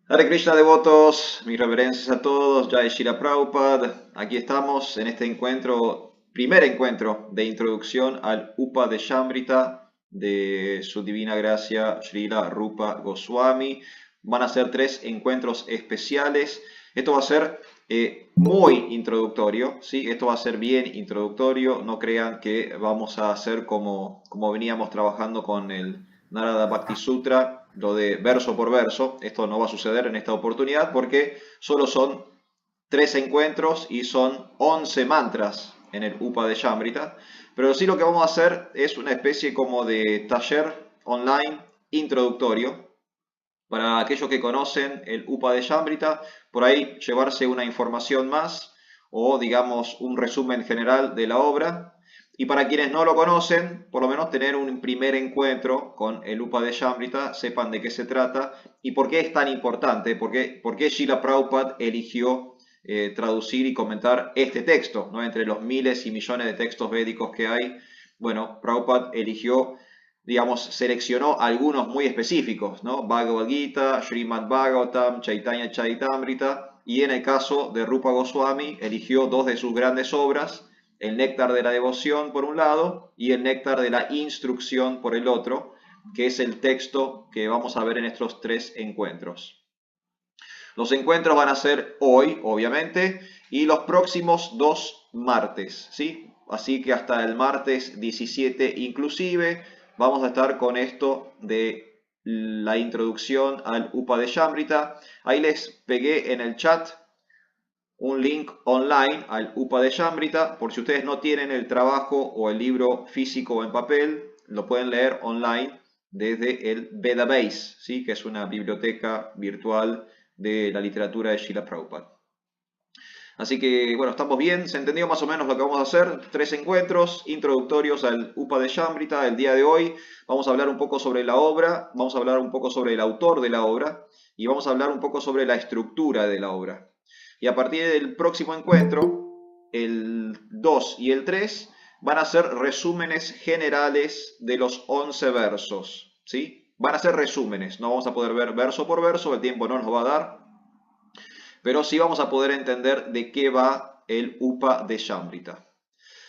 Hare Krishna devotos, mis reverencias a todos, Jai Shila Prabhupada. Aquí estamos en este encuentro, primer encuentro de introducción al Upa de Shamrita de su divina gracia Srila Rupa Goswami. Van a ser tres encuentros especiales. Esto va a ser muy introductorio, ¿sí? Esto va a ser bien introductorio. No crean que vamos a hacer como veníamos trabajando con el Narada Bhakti Sutra, lo de verso por verso. Esto no va a suceder en esta oportunidad porque solo son tres encuentros y son 11 mantras en el Upa de Shamrita. Pero sí lo que vamos a hacer es una especie como de taller online introductorio para aquellos que conocen el UPA de Shamrita, por ahí llevarse una información más o digamos un resumen general de la obra. Y para quienes no lo conocen, por lo menos tener un primer encuentro con el UPA de Shamrita, sepan de qué se trata y por qué es tan importante, por qué Srila Prabhupada eligió traducir y comentar este texto, ¿no? Entre los miles y millones de textos védicos que hay. Bueno, Prabhupada eligió, digamos, seleccionó algunos muy específicos, ¿no? Bhagavad Gita, Srimad Bhagavatam, Chaitanya Charitamrita, y en el caso de Rupa Goswami eligió dos de sus grandes obras, el Néctar de la Devoción por un lado y el Néctar de la Instrucción por el otro, que es el texto que vamos a ver en estos tres encuentros. Los encuentros van a ser hoy, obviamente, y los próximos dos martes, ¿sí? Así que hasta el martes 17 inclusive vamos a estar con esto de la introducción al UPA de Shamrita. Ahí les pegué en el chat un link online al UPA de Shamrita, por si ustedes no tienen el trabajo o el libro físico o en papel, lo pueden leer online desde el Vedabase, ¿sí? Que es una biblioteca virtual de la literatura de Srila Prabhupada. Así que, bueno, estamos bien, se entendió más o menos lo que vamos a hacer. Tres encuentros introductorios al UPA de Shamrita. El día de hoy vamos a hablar un poco sobre la obra, vamos a hablar un poco sobre el autor de la obra y vamos a hablar un poco sobre la estructura de la obra. Y a partir del próximo encuentro, el 2 y el 3 van a ser resúmenes generales de los 11 versos, ¿sí? Van a ser resúmenes, no vamos a poder ver verso por verso, el tiempo no nos va a dar, pero sí vamos a poder entender de qué va el UPA de Shamrita.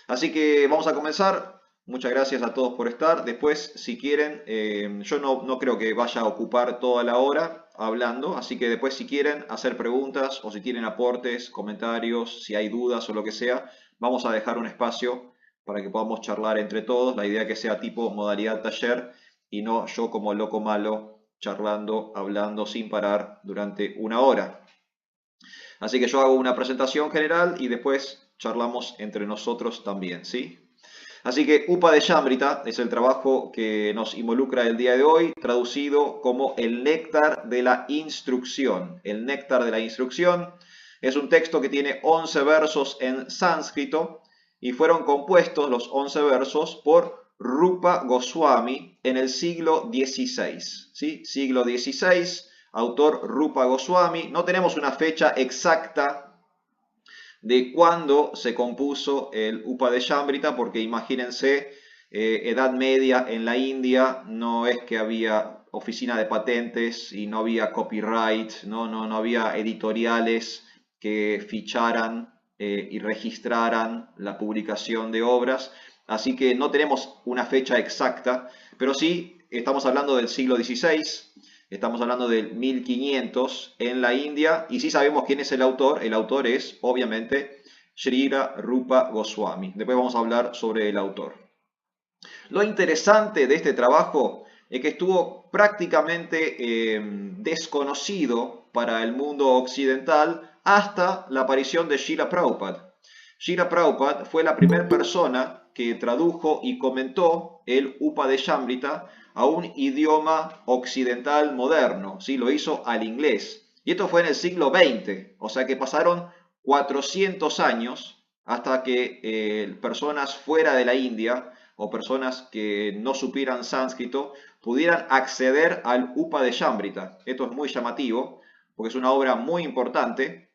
Así que vamos a comenzar. Muchas gracias a todos por estar. Después, si quieren, yo no creo que vaya a ocupar toda la hora hablando, así que después si quieren hacer preguntas o si tienen aportes, comentarios, si hay dudas o lo que sea, vamos a dejar un espacio para que podamos charlar entre todos. La idea es que sea tipo modalidad taller y no yo como loco malo charlando, hablando sin parar durante una hora. Así que yo hago una presentación general y después charlamos entre nosotros también, ¿sí? Así que UPA de Shamrita es el trabajo que nos involucra el día de hoy, traducido como el néctar de la instrucción. El néctar de la instrucción es un texto que tiene 11 versos en sánscrito y fueron compuestos los 11 versos por Rupa Goswami en el siglo XVI. ¿Sí? Siglo XVI, autor Rupa Goswami. No tenemos una fecha exacta de cuándo se compuso el Upa de Shamrita, porque imagínense, Edad Media en la India, no es que había oficina de patentes y no había copyright, no había editoriales que ficharan y registraran la publicación de obras, así que no tenemos una fecha exacta, pero sí estamos hablando del siglo XVI. Estamos hablando del 1500 en la India y sí sabemos quién es el autor. El autor es, obviamente, Srila Rupa Goswami. Después vamos a hablar sobre el autor. Lo interesante de este trabajo es que estuvo prácticamente desconocido para el mundo occidental hasta la aparición de Srila Prabhupada. Srila Prabhupada fue la primera persona que tradujo y comentó el Upa de Shamrita a un idioma occidental moderno, ¿sí? Lo hizo al inglés. Y esto fue en el siglo XX, o sea que pasaron 400 años hasta que personas fuera de la India o personas que no supieran sánscrito pudieran acceder al Upa de Shamrita. Esto es muy llamativo porque es una obra muy importante,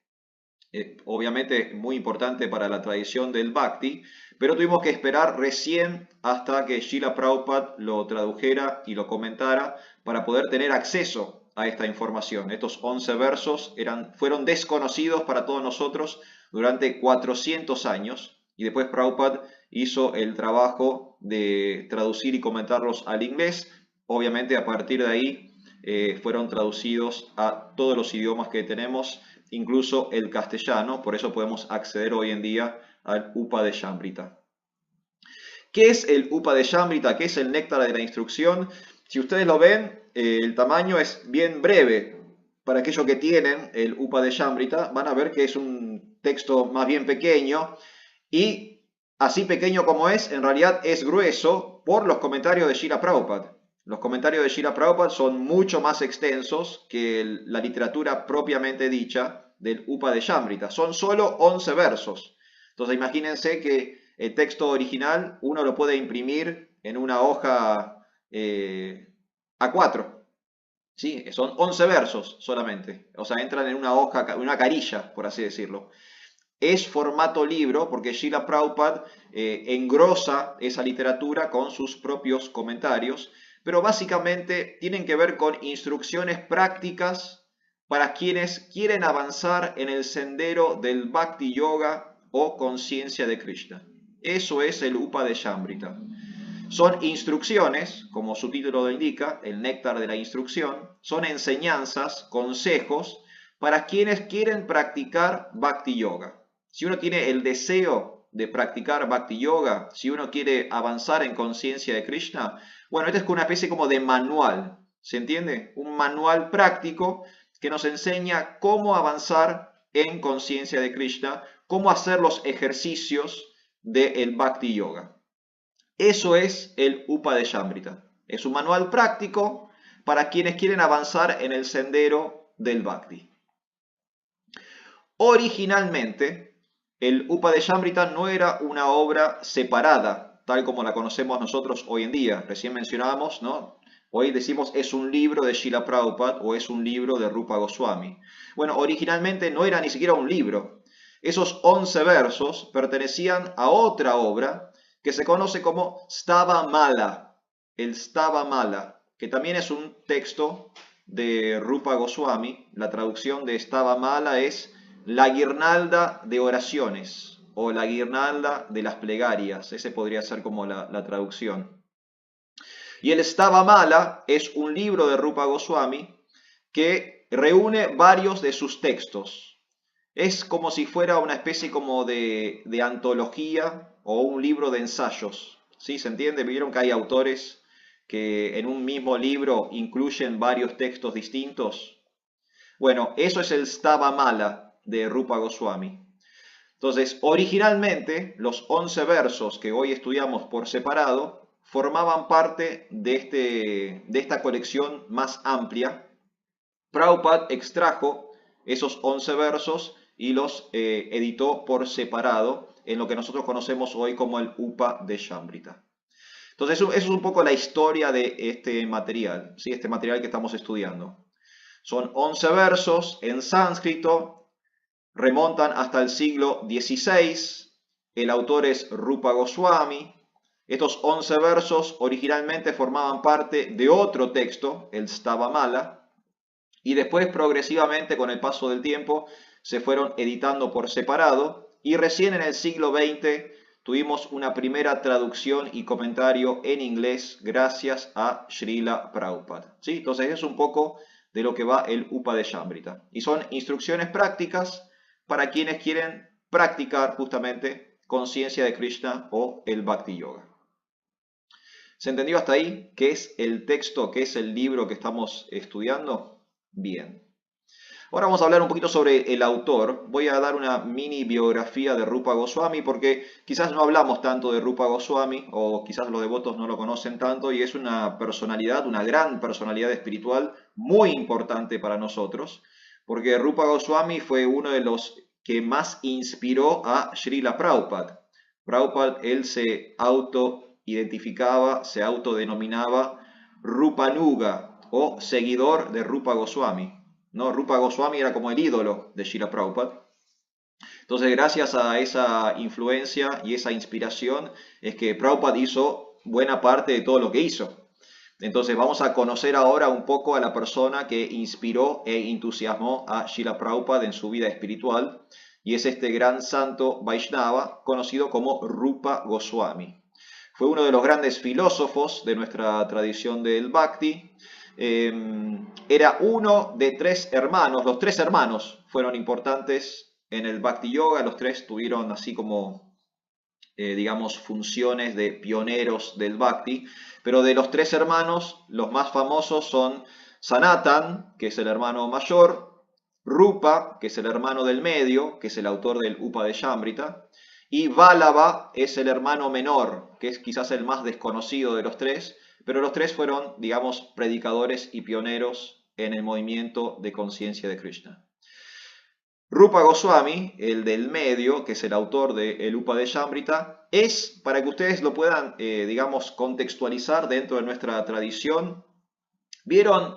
obviamente muy importante para la tradición del Bhakti, pero tuvimos que esperar recién hasta que Srila Prabhupada lo tradujera y lo comentara para poder tener acceso a esta información. Estos 11 versos fueron desconocidos para todos nosotros durante 400 años y después Prabhupada hizo el trabajo de traducir y comentarlos al inglés. Obviamente a partir de ahí fueron traducidos a todos los idiomas que tenemos, incluso el castellano, por eso podemos acceder hoy en día al Upadeshamrita. ¿Qué es el Upadeshamrita? ¿Qué es el néctar de la instrucción? Si ustedes lo ven, el tamaño es bien breve. Para aquellos que tienen el Upadeshamrita, van a ver que es un texto más bien pequeño y así pequeño como es, en realidad es grueso por los comentarios de Srila Prabhupada. Los comentarios de Srila Prabhupada son mucho más extensos que la literatura propiamente dicha del Upadeshamrita. Son solo 11 versos. Entonces imagínense que el texto original uno lo puede imprimir en una hoja A4. ¿Sí? Son 11 versos solamente. O sea, entran en una hoja, una carilla, por así decirlo. Es formato libro porque Srila Prabhupada engrosa esa literatura con sus propios comentarios, pero básicamente tienen que ver con instrucciones prácticas para quienes quieren avanzar en el sendero del Bhakti Yoga o conciencia de Krishna. Eso es el Upadeshamrita. Son instrucciones, como su título lo indica, el néctar de la instrucción, son enseñanzas, consejos para quienes quieren practicar Bhakti Yoga. Si uno tiene el deseo de practicar Bhakti Yoga, si uno quiere avanzar en conciencia de Krishna, bueno, esto es una especie como de manual, ¿se entiende? Un manual práctico que nos enseña cómo avanzar en conciencia de Krishna, cómo hacer los ejercicios del Bhakti Yoga. Eso es el Upadeshamrita. Es un manual práctico para quienes quieren avanzar en el sendero del Bhakti. Originalmente, el Upadeshamrita no era una obra separada, tal como la conocemos nosotros hoy en día. Recién mencionábamos, ¿no? Hoy decimos es un libro de Srila Prabhupada o es un libro de Rupa Goswami. Bueno, originalmente no era ni siquiera un libro. Esos 11 versos pertenecían a otra obra que se conoce como Stava Mala, el Stava Mala, que también es un texto de Rupa Goswami. La traducción de Stava Mala es la guirnalda de oraciones o la guirnalda de las plegarias. Ese podría ser como la traducción. Y el Stava Mala es un libro de Rupa Goswami que reúne varios de sus textos. Es como si fuera una especie como de antología o un libro de ensayos. ¿Sí? ¿Se entiende? Vieron que hay autores que en un mismo libro incluyen varios textos distintos. Bueno, eso es el Stava Mala de Rupa Goswami. Entonces, originalmente, los 11 versos que hoy estudiamos por separado formaban parte de esta colección más amplia. Prabhupada extrajo esos 11 versos y los editó por separado en lo que nosotros conocemos hoy como el Upadeshamrita. Entonces, eso es un poco la historia de este material, ¿sí? Este material que estamos estudiando. Son 11 versos en sánscrito, remontan hasta el siglo XVI, el autor es Rupa Goswami. Estos 11 versos originalmente formaban parte de otro texto, el Stava Mala, y después progresivamente con el paso del tiempo se fueron editando por separado y recién en el siglo XX tuvimos una primera traducción y comentario en inglés gracias a Srila Prabhupada. ¿Sí? Entonces es un poco de lo que va el Upadeshamrita. Y son instrucciones prácticas para quienes quieren practicar justamente conciencia de Krishna o el Bhakti Yoga. ¿Se entendió hasta ahí qué es el texto, qué es el libro que estamos estudiando? Bien. Ahora vamos a hablar un poquito sobre el autor. Voy a dar una mini biografía de Rupa Goswami porque quizás no hablamos tanto de Rupa Goswami o quizás los devotos no lo conocen tanto y es una personalidad, una gran personalidad espiritual muy importante para nosotros porque Rupa Goswami fue uno de los que más inspiró a Srila Prabhupada. Prabhupada, él se autoidentificaba, se autodenominaba Rupanuga o seguidor de Rupa Goswami. ¿No? Rupa Goswami era como el ídolo de Srila Prabhupada. Entonces, gracias a esa influencia y esa inspiración, es que Prabhupada hizo buena parte de todo lo que hizo. Entonces vamos a conocer ahora un poco a la persona que inspiró e entusiasmó a Srila Prabhupada en su vida espiritual, y es este gran santo Vaishnava conocido como Rupa Goswami. Fue uno de los grandes filósofos de nuestra tradición del Bhakti. Era uno de tres hermanos. Los tres hermanos fueron importantes en el Bhakti Yoga. Los tres tuvieron así como, digamos, funciones de pioneros del Bhakti. Pero de los tres hermanos, los más famosos son Sanatan, que es el hermano mayor, Rupa, que es el hermano del medio, que es el autor del Upadeshamrita, y Vallabha es el hermano menor, que es quizás el más desconocido de los tres, pero los tres fueron, digamos, predicadores y pioneros en el movimiento de conciencia de Krishna. Rupa Goswami, el del medio, que es el autor de el Upadeshamrita, es, para que ustedes lo puedan, digamos, contextualizar dentro de nuestra tradición. ¿Vieron,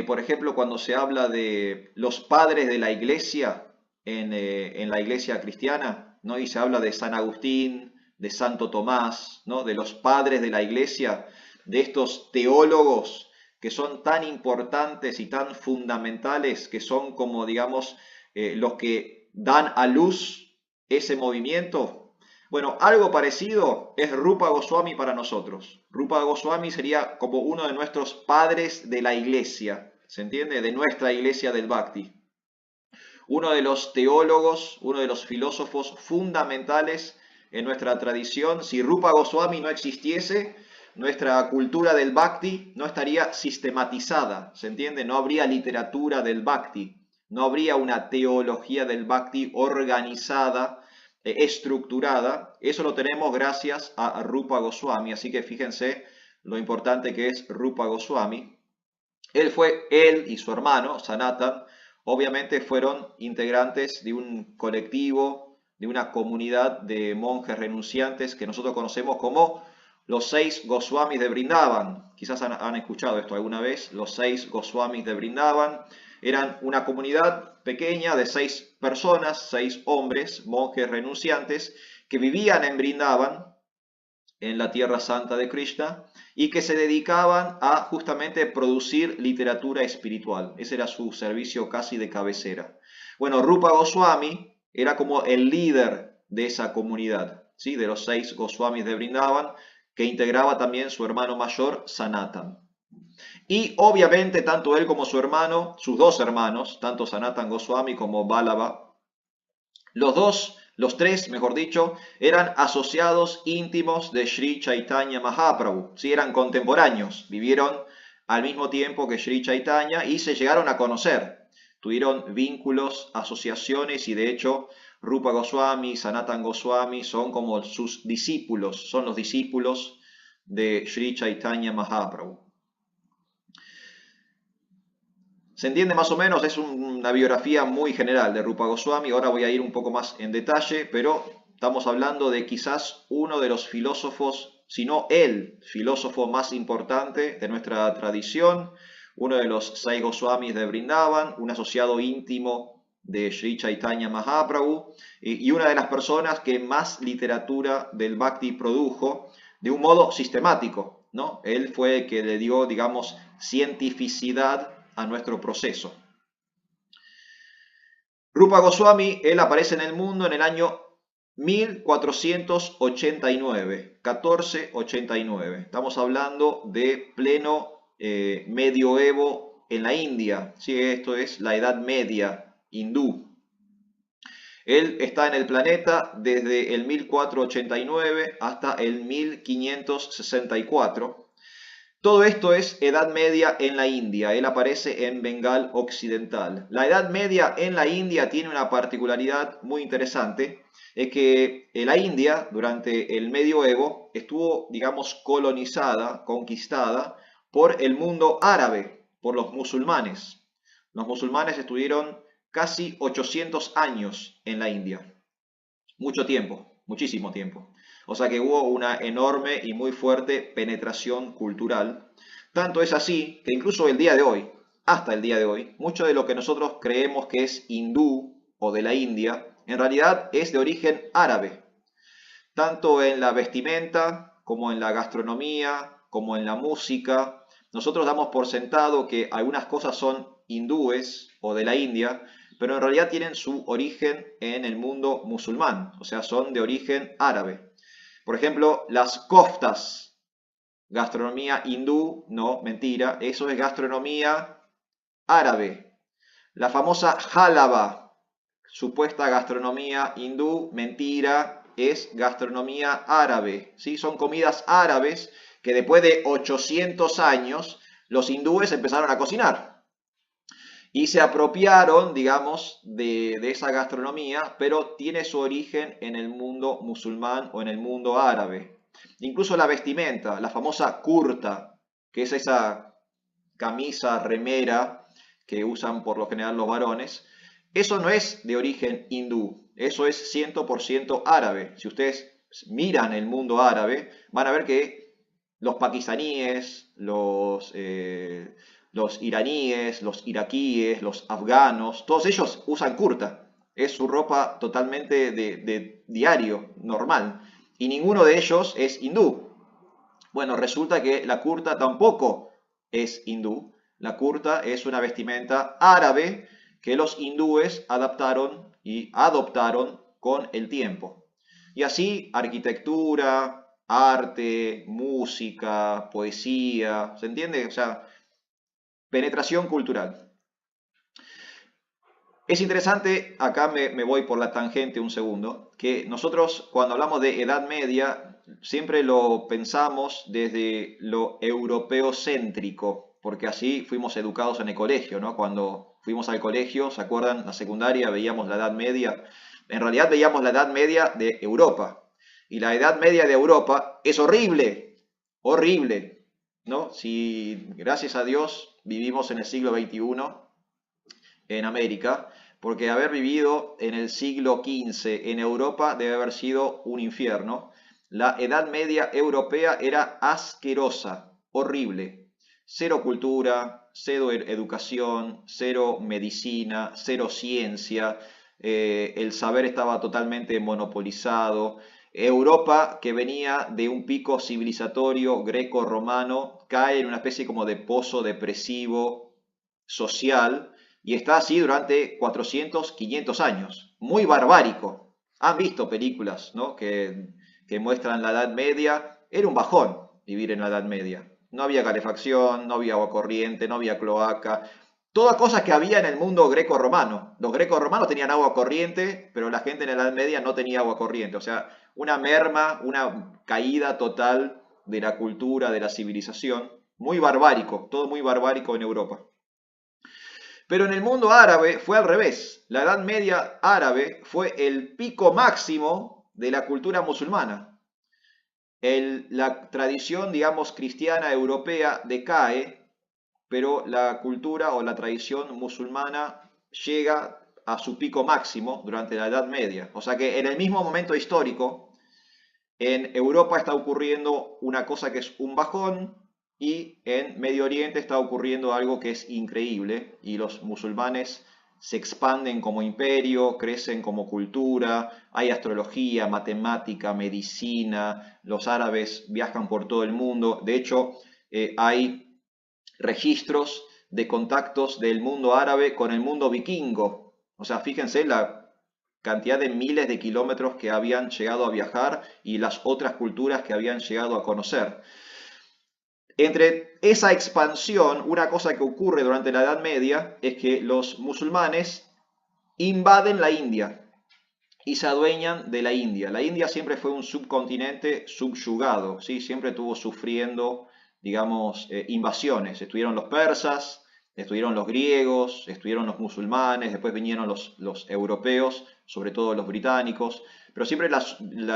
por ejemplo, cuando se habla de los padres de la iglesia en la iglesia cristiana, ¿no? Y se habla de San Agustín, de Santo Tomás, ¿no? De los padres de la iglesia, de estos teólogos que son tan importantes y tan fundamentales, que son como, digamos, los que dan a luz ese movimiento. Bueno, algo parecido es Rupa Goswami para nosotros. Rupa Goswami sería como uno de nuestros padres de la iglesia, ¿se entiende? De nuestra iglesia del Bhakti. Uno de los teólogos, uno de los filósofos fundamentales en nuestra tradición. Si Rupa Goswami no existiese, nuestra cultura del Bhakti no estaría sistematizada, ¿se entiende? No habría literatura del Bhakti, no habría una teología del Bhakti organizada, estructurada. Eso lo tenemos gracias a Rupa Goswami, así que fíjense lo importante que es Rupa Goswami. Él y su hermano, Sanatan, obviamente fueron integrantes de un colectivo, de una comunidad de monjes renunciantes que nosotros conocemos como los 6 Goswamis de Vrindavan. Quizás han escuchado esto alguna vez. Los 6 Goswamis de Vrindavan eran una comunidad pequeña de 6 personas, 6 hombres, monjes renunciantes, que vivían en Vrindavan, en la tierra santa de Krishna, y que se dedicaban a justamente producir literatura espiritual. Ese era su servicio casi de cabecera. Bueno, Rupa Goswami era como el líder de esa comunidad, ¿sí? De los 6 Goswamis de Vrindavan, que integraba también su hermano mayor, Sanatan. Y obviamente tanto él como su hermano, sus dos hermanos, tanto Sanatan Goswami como Vallabha, los tres, mejor dicho, eran asociados íntimos de Sri Chaitanya Mahaprabhu, ¿sí? Eran contemporáneos, vivieron al mismo tiempo que Sri Chaitanya y se llegaron a conocer. Tuvieron vínculos, asociaciones, y de hecho Rupa Goswami, Sanatan Goswami son como sus discípulos, son los discípulos de Sri Chaitanya Mahaprabhu. ¿Se entiende más o menos? Es una biografía muy general de Rupa Goswami. Ahora voy a ir un poco más en detalle, pero estamos hablando de quizás uno de los filósofos, si no el filósofo más importante de nuestra tradición, uno de los 6 Goswamis de Vrindavan, un asociado íntimo de Sri Chaitanya Mahaprabhu, y una de las personas que más literatura del Bhakti produjo de un modo sistemático, ¿no? Él fue el que le dio, digamos, cientificidad a nuestro proceso. Rupa Goswami, él aparece en el mundo en el año 1489, 1489. Estamos hablando de pleno medioevo en la India, ¿sí? Esto es la Edad Media hindú. Él está en el planeta desde el 1489 hasta el 1564. Todo esto es Edad Media en la India. Él aparece en Bengal Occidental. La Edad Media en la India tiene una particularidad muy interesante. Es que la India, durante el Medioevo, estuvo, digamos, colonizada, conquistada por el mundo árabe, por los musulmanes. Los musulmanes estuvieron casi 800 años en la India. Mucho tiempo, muchísimo tiempo. O sea que hubo una enorme y muy fuerte penetración cultural. Tanto es así que incluso el día de hoy, hasta el día de hoy, mucho de lo que nosotros creemos que es hindú o de la India, en realidad es de origen árabe. Tanto en la vestimenta, como en la gastronomía, como en la música, nosotros damos por sentado que algunas cosas son hindúes o de la India, pero en realidad tienen su origen en el mundo musulmán, o sea, son de origen árabe. Por ejemplo, las koftas, gastronomía hindú, no, mentira, eso es gastronomía árabe. La famosa jálaba, supuesta gastronomía hindú, mentira, es gastronomía árabe. ¿Sí? Son comidas árabes que después de 800 años los hindúes empezaron a cocinar y se apropiaron, digamos, de esa gastronomía, pero tiene su origen en el mundo musulmán o en el mundo árabe. Incluso la vestimenta, la famosa kurta, que es esa camisa, remera que usan por lo general los varones, eso no es de origen hindú, eso es 100% árabe. Si ustedes miran el mundo árabe, van a ver que los pakistaníes, los iraníes, los iraquíes, los afganos, todos ellos usan kurta. Es su ropa totalmente de diario, normal. Y ninguno de ellos es hindú. Bueno, resulta que la kurta tampoco es hindú. La kurta es una vestimenta árabe que los hindúes adaptaron y adoptaron con el tiempo. Y así arquitectura, arte, música, poesía, ¿se entiende? O sea, penetración cultural. Es interesante, acá me voy por la tangente un segundo, que nosotros cuando hablamos de Edad Media siempre lo pensamos desde lo europeo céntrico, porque así fuimos educados en el colegio, ¿no? Cuando fuimos al colegio, ¿se acuerdan? La secundaria veíamos la Edad Media. En realidad veíamos la Edad Media de Europa. Y la Edad Media de Europa es horrible, horrible, ¿no? Si gracias a Dios vivimos en el siglo XXI en América, porque haber vivido en el siglo XV en Europa debe haber sido un infierno. La Edad Media europea era asquerosa, horrible. Cero cultura, cero educación, cero medicina, cero ciencia. El saber estaba totalmente monopolizado. Europa, que venía de un pico civilizatorio greco-romano, cae en una especie como de pozo depresivo social y está así durante 400, 500 años. Muy barbárico. Han visto películas, ¿no? que muestran la Edad Media. Era un bajón vivir en la Edad Media. No había calefacción, no había agua corriente, no había cloaca. Todas cosas que había en el mundo greco-romano. Los greco-romanos tenían agua corriente, pero la gente en la Edad Media no tenía agua corriente. O sea, una merma, una caída total de la cultura, de la civilización. Muy barbárico, todo muy barbárico en Europa. Pero en el mundo árabe fue al revés. La Edad Media árabe fue el pico máximo de la cultura musulmana. La tradición, digamos, cristiana europea decae, pero la cultura o la tradición musulmana llega a su pico máximo durante la Edad Media. O sea que en el mismo momento histórico, en Europa está ocurriendo una cosa que es un bajón, y en Medio Oriente está ocurriendo algo que es increíble y los musulmanes se expanden como imperio, crecen como cultura, hay astrología, matemática, medicina, los árabes viajan por todo el mundo. De hecho, hay registros de contactos del mundo árabe con el mundo vikingo. O sea, fíjense la cantidad de miles de kilómetros que habían llegado a viajar y las otras culturas que habían llegado a conocer. Entre esa expansión, una cosa que ocurre durante la Edad Media es que los musulmanes invaden la India y se adueñan de la India. La India siempre fue un subcontinente subyugado, ¿sí? Siempre estuvo sufriendo, digamos, invasiones. Estuvieron los persas, estuvieron los griegos, estuvieron los musulmanes, después vinieron los europeos, sobre todo los británicos, pero siempre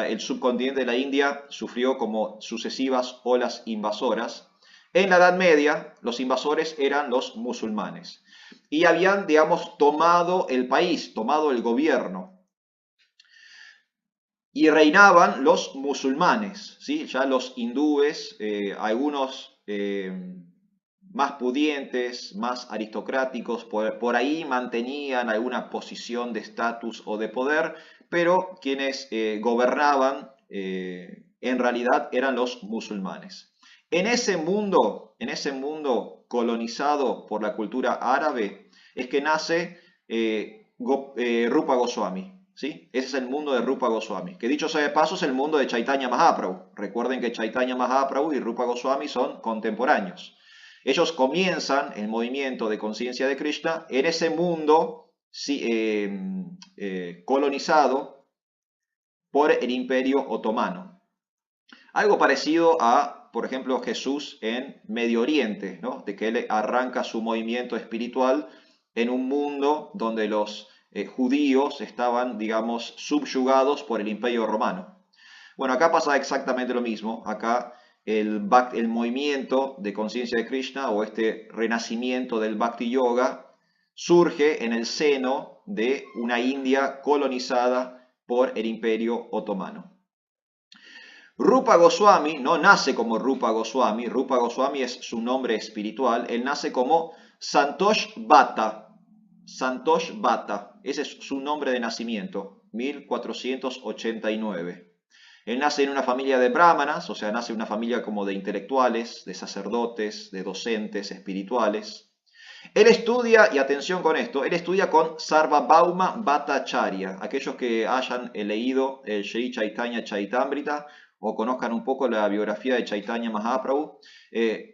el subcontinente de la India sufrió como sucesivas olas invasoras. En la Edad Media, los invasores eran los musulmanes y habían, digamos, tomado el país, tomado el gobierno y reinaban los musulmanes, ¿sí? Ya los hindúes, algunos más pudientes, más aristocráticos, por ahí mantenían alguna posición de estatus o de poder, pero quienes gobernaban en realidad eran los musulmanes. En ese mundo colonizado por la cultura árabe, es que nace Rupa Goswami. ¿Sí? Ese es el mundo de Rupa Goswami, que dicho sea de paso es el mundo de Chaitanya Mahaprabhu. Recuerden que Chaitanya Mahaprabhu y Rupa Goswami son contemporáneos. Ellos comienzan el movimiento de conciencia de Krishna en ese mundo colonizado por el Imperio Otomano. Algo parecido a, por ejemplo, Jesús en Medio Oriente, ¿no? De que él arranca su movimiento espiritual en un mundo donde los judíos estaban, digamos, subyugados por el Imperio Romano. Bueno, acá pasa exactamente lo mismo. Acá el movimiento de conciencia de Krishna o este renacimiento del Bhakti Yoga surge en el seno de una India colonizada por el Imperio Otomano. Rupa Goswami no nace como Rupa Goswami es su nombre espiritual, él nace como Santosh Bhatta. Santosh Bhatta, ese es su nombre de nacimiento, 1489. Él nace en una familia de brahmanas, o sea, nace en una familia como de intelectuales, de sacerdotes, de docentes espirituales. Él estudia, y atención con esto, él estudia con Sarvabhauma Bhattacharya. Aquellos que hayan leído el Sri Chaitanya Chaitamrita o conozcan un poco la biografía de Chaitanya Mahaprabhu,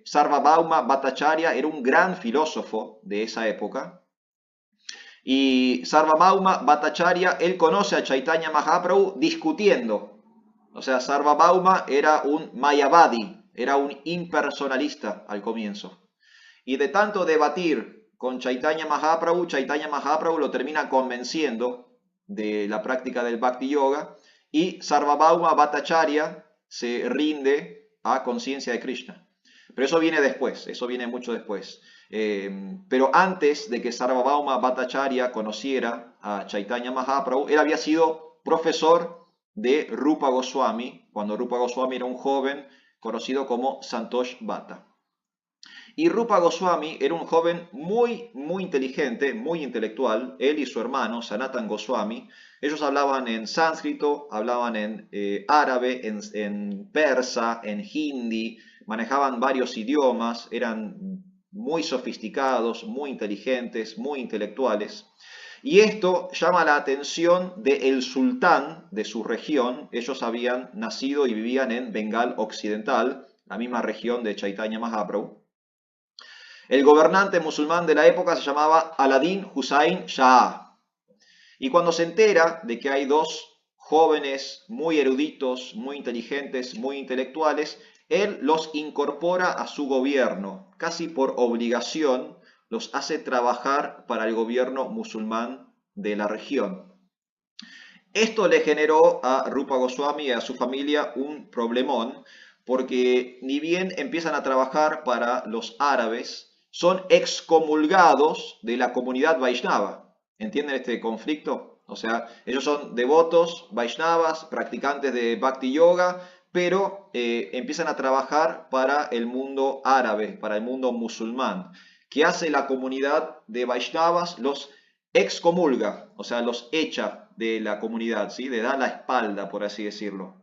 Sarvabhauma Bhattacharya era un gran filósofo de esa época. Y Sarvabhauma Bhattacharya, él conoce a Chaitanya Mahaprabhu discutiendo. O sea, Sarvabhauma era un Mayavadi, era un impersonalista al comienzo. Y de tanto debatir con Chaitanya Mahaprabhu lo termina convenciendo de la práctica del Bhakti Yoga y Sarvabhauma Bhattacharya se rinde a conciencia de Krishna. Pero eso viene después, eso viene mucho después. Pero antes de que Sarvabhauma Bhattacharya conociera a Chaitanya Mahaprabhu, él había sido profesor de Rupa Goswami, cuando Rupa Goswami era un joven conocido como Santosh Bhatta. Y Rupa Goswami era un joven muy inteligente, muy intelectual. Él y su hermano, Sanatan Goswami, ellos hablaban en sánscrito, hablaban en árabe, en persa, en hindi, manejaban varios idiomas, eran muy sofisticados, muy inteligentes, muy intelectuales. Y esto llama la atención del sultán de su región. Ellos habían nacido y vivían en Bengal Occidental, la misma región de Chaitanya Mahaprabhu. El gobernante musulmán de la época se llamaba Aladín Hussain Shah. Y cuando se entera de que hay dos jóvenes muy eruditos, muy inteligentes, muy intelectuales, él los incorpora a su gobierno, casi por obligación, los hace trabajar para el gobierno musulmán de la región. Esto le generó a Rupa Goswami y a su familia un problemón, porque ni bien empiezan a trabajar para los árabes, son excomulgados de la comunidad Vaishnava. ¿Entienden este conflicto? O sea, ellos son devotos, Vaishnavas, practicantes de Bhakti Yoga, pero empiezan a trabajar para el mundo árabe, para el mundo musulmán. ¿Qué hace la comunidad de Vaishnavas? Los excomulga, o sea, los echa de la comunidad, ¿sí? Le da la espalda, por así decirlo.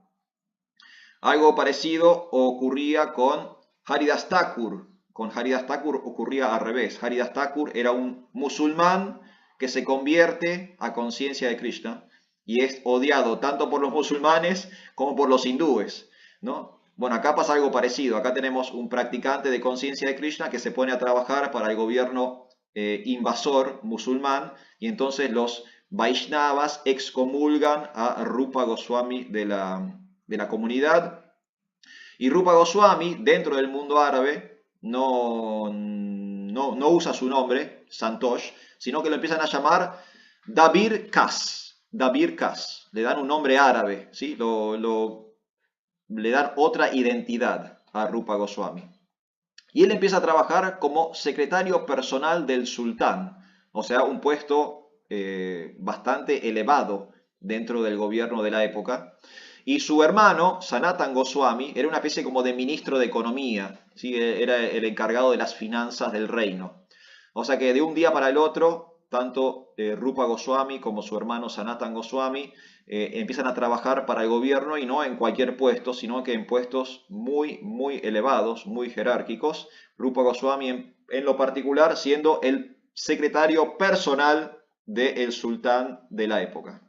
Algo parecido ocurría con Haridas Thakur. Con Haridas Thakur ocurría al revés. Haridas Thakur era un musulmán que se convierte a conciencia de Krishna y es odiado tanto por los musulmanes como por los hindúes, ¿no? Bueno, acá pasa algo parecido. Acá tenemos un practicante de conciencia de Krishna que se pone a trabajar para el gobierno invasor musulmán y entonces los Vaishnavas excomulgan a Rupa Goswami de la comunidad. Y Rupa Goswami, dentro del mundo árabe, no usa su nombre, Santosh, sino que lo empiezan a llamar Dabir Kas. Dabir Kas. Le dan un nombre árabe, ¿sí? Le dan otra identidad a Rupa Goswami. Y él empieza a trabajar como secretario personal del sultán, o sea, un puesto bastante elevado dentro del gobierno de la época. Y su hermano, Sanatan Goswami, era una especie como de ministro de economía, ¿sí? Era el encargado de las finanzas del reino. O sea que de un día para el otro, tanto Rupa Goswami como su hermano Sanatan Goswami empiezan a trabajar para el gobierno, y no en cualquier puesto, sino que en puestos muy, muy elevados, muy jerárquicos. Rupa Goswami en lo particular siendo el secretario personal del sultán de la época.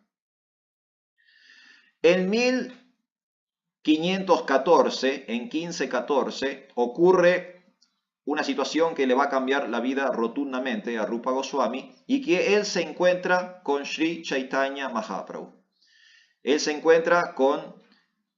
En 1514, en 1514, ocurre una situación que le va a cambiar la vida rotundamente a Rupa Goswami, y que él se encuentra con Sri Chaitanya Mahaprabhu. Él se encuentra con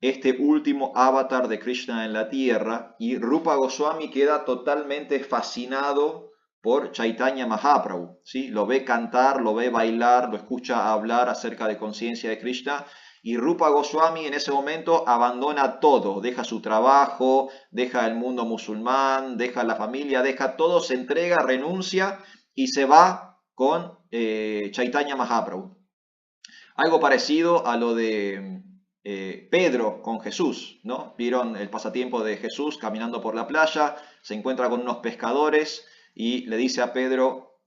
este último avatar de Krishna en la tierra, y Rupa Goswami queda totalmente fascinado por Chaitanya Mahaprabhu, ¿sí? Lo ve cantar, lo ve bailar, lo escucha hablar acerca de conciencia de Krishna, y Rupa Goswami en ese momento abandona todo, deja su trabajo, deja el mundo musulmán, deja la familia, deja todo, se entrega, renuncia y se va con Chaitanya Mahaprabhu. Algo parecido a lo de Pedro con Jesús, ¿no? Vieron el pasatiempo de Jesús caminando por la playa, se encuentra con unos pescadores y le dice a Pedro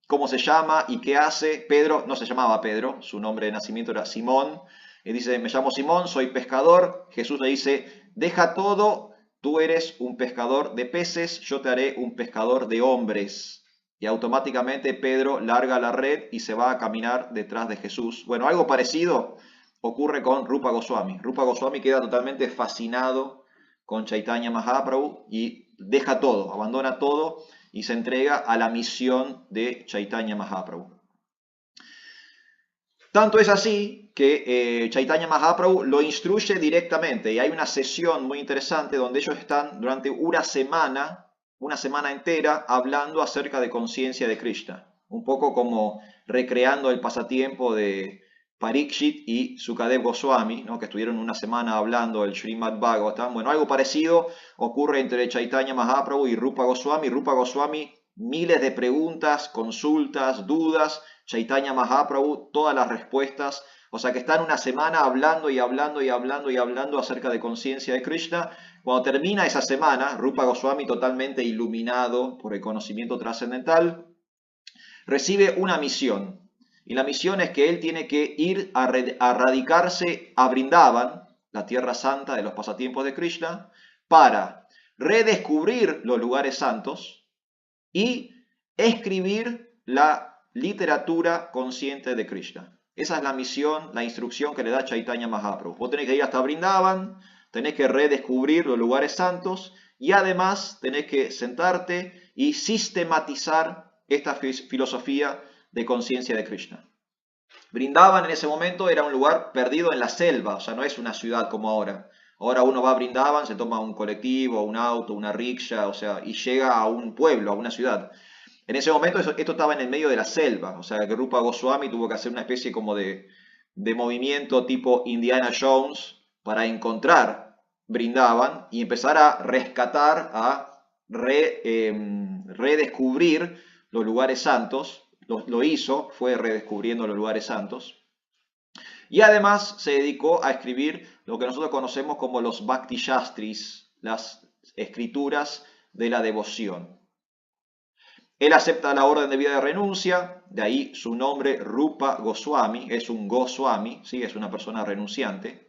cómo se llama y qué hace. Pedro no se llamaba Pedro, su nombre de nacimiento era Simón, y dice: me llamo Simón, soy pescador. Jesús le dice: deja todo, tú eres un pescador de peces, yo te haré un pescador de hombres. Y automáticamente Pedro larga la red y se va a caminar detrás de Jesús. Bueno, algo parecido ocurre con Rupa Goswami. Rupa Goswami queda totalmente fascinado con Chaitanya Mahaprabhu y deja todo, abandona todo y se entrega a la misión de Chaitanya Mahaprabhu. Tanto es así que Chaitanya Mahaprabhu lo instruye directamente, y hay una sesión muy interesante donde ellos están durante una semana entera hablando acerca de conciencia de Krishna, un poco como recreando el pasatiempo de Parikshit y Sukadev Goswami, ¿no? Que estuvieron una semana hablando del Srimad Bhagavatam. Bueno, algo parecido ocurre entre Chaitanya Mahaprabhu y Rupa Goswami. Rupa Goswami, miles de preguntas, consultas, dudas. Chaitanya Mahaprabhu, todas las respuestas. O sea que están una semana hablando y hablando y hablando y hablando acerca de conciencia de Krishna. Cuando termina esa semana, Rupa Goswami, totalmente iluminado por el conocimiento trascendental, recibe una misión. Y la misión es que él tiene que ir a radicarse a Vrindavan, la tierra santa de los pasatiempos de Krishna, para redescubrir los lugares santos y escribir la literatura consciente de Krishna. Esa es la misión, la instrucción que le da Chaitanya Mahaprabhu. Vos tenés que ir hasta Vrindavan, tenés que redescubrir los lugares santos y además tenés que sentarte y sistematizar esta filosofía de conciencia de Krishna. Vrindavan en ese momento era un lugar perdido en la selva, o sea, no es una ciudad como ahora. Ahora uno va a Vrindavan, se toma un colectivo, un auto, una rickshaw, o sea, y llega a un pueblo, a una ciudad. En ese momento esto estaba en el medio de la selva, o sea que Rupa Goswami tuvo que hacer una especie como de movimiento tipo Indiana Jones para encontrar Vrindavan y empezar a rescatar, a redescubrir los lugares santos. Lo hizo, fue redescubriendo los lugares santos. Y además se dedicó a escribir lo que nosotros conocemos como los Bhakti Shastris, las escrituras de la devoción. Él acepta la orden de vida de renuncia, de ahí su nombre Rupa Goswami, es un Goswami, ¿sí? Es una persona renunciante.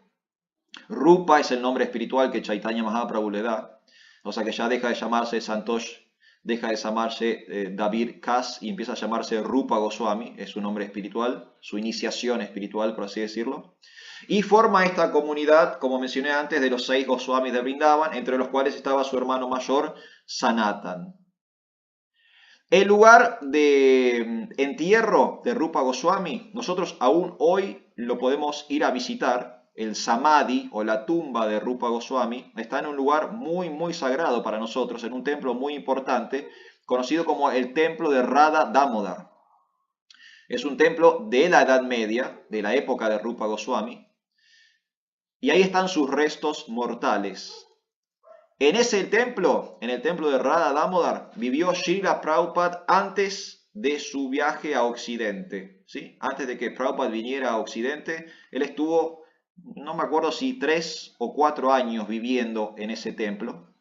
Rupa es el nombre espiritual que Chaitanya Mahaprabhu le da, o sea que ya deja de llamarse Santosh, deja de llamarse David Kas y empieza a llamarse Rupa Goswami, es su nombre espiritual, su iniciación espiritual, por así decirlo. Y forma esta comunidad, como mencioné antes, de los 6 Goswamis de Vrindavan, entre los cuales estaba su hermano mayor, Sanatan. El lugar de entierro de Rupa Goswami, nosotros aún hoy lo podemos ir a visitar. El Samadhi o la tumba de Rupa Goswami está en un lugar muy, muy sagrado para nosotros, en un templo muy importante, conocido como el templo de Radha Damodar. Es un templo de la Edad Media, de la época de Rupa Goswami, y ahí están sus restos mortales. En ese templo, en el templo de Radha Damodar, vivió Srila Prabhupada antes de su viaje a Occidente, ¿sí? Antes de que Prabhupada viniera a Occidente, él estuvo, no me acuerdo si 3 o 4 años viviendo en ese templo.